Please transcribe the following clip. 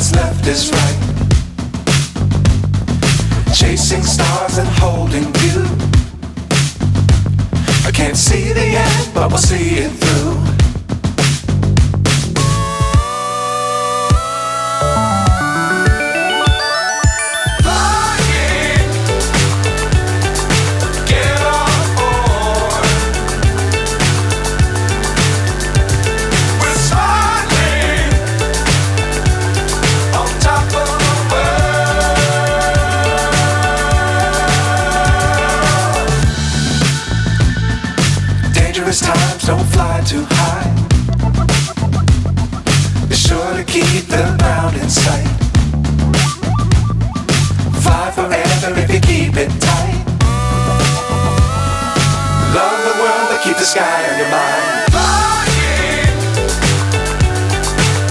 what's left is right. Chasing stars and holding you. I can't see the end, but we'll see it through. Times don't fly too high. Be sure to keep the ground in sight. Fly forever if you keep it tight. Love the world, but keep the sky on your mind.